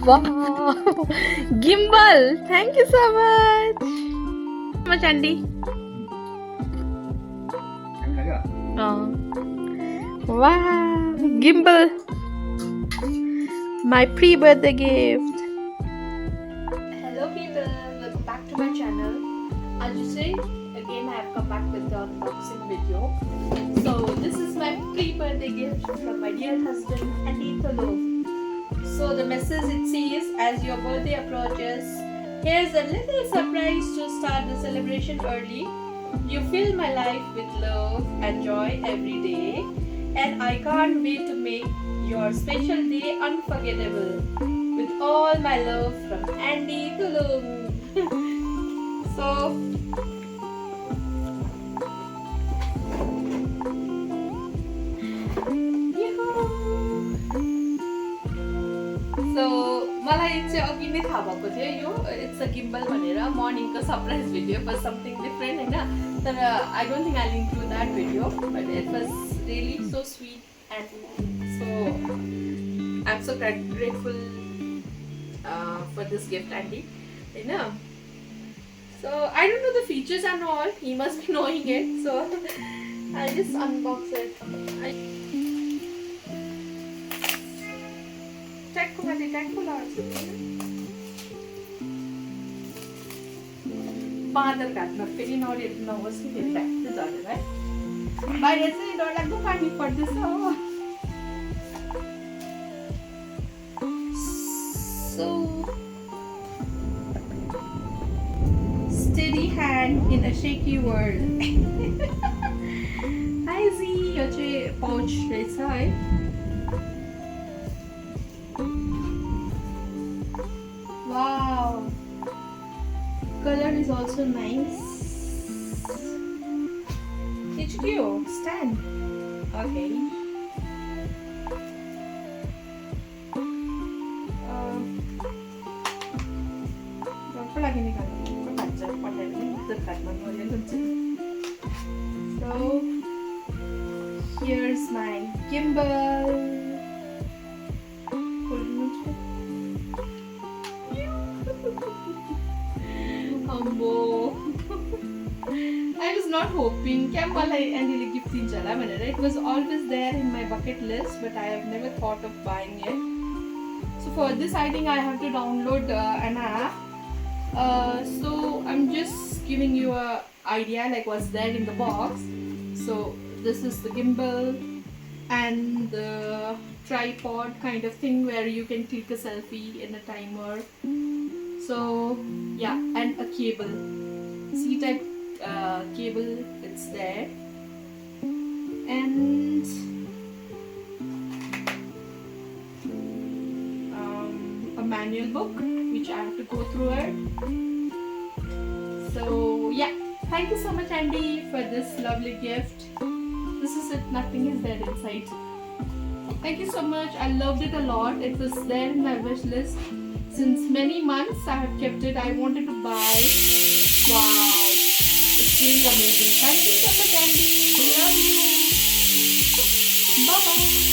Wow. Gimbal. Thank you so much, Andy. Oh. Wow. Gimbal. My pre-birthday gift. Hello people, welcome back to my channel. As you say, again I have come back with the unboxing video. So this is my pre-birthday gift from my dear husband Andy. So the message it says, as your birthday approaches, here's a little surprise to start the celebration early. You fill my life with love and joy every day, and I can't wait to make your special day unforgettable. With all my love from Andy Tulum. So मलाई चाहिँ अघि नै थाहा भएको थियो यो it's a gimbal भनेर मर्निङको surprise video for something different हैन तर I don't think I will include that video but it was really so sweet and so I am so grateful for this gift Andy हैन so I don't know the features and all, he must be knowing it, so I'll just unbox it. बाँदर घाटमा फेरि नहोस् कि फेरि भ्याक्दै झरेर है बाहिर चाहिँ डरलाग्दो पानी पर्दैछ हो So steady hand in a shaky world. IZI यो चाहिँ pouch रहेछ है Wow, color is also nice. HQ stand. Okay. So here's my gimbal. I was not hoping gift it was always there in my bucket list, but I have never thought of buying it. So for this I think I have to download an app. So I'm just giving you a idea like what's there in the box. So this is the gimbal and the tripod kind of thing where you can click a selfie in a timer. So yeah, and a cable, C-type cable, it's there, and a manual book which I have to go through it. So yeah, thank you so much Andy for this lovely gift. This is it, nothing is there inside. Thank you so much, I loved it a lot. It was there in my wish list since many months. I have kept it, I wanted to buy. Wow, it's really amazing. Thank you so much Andy, love you, bye bye.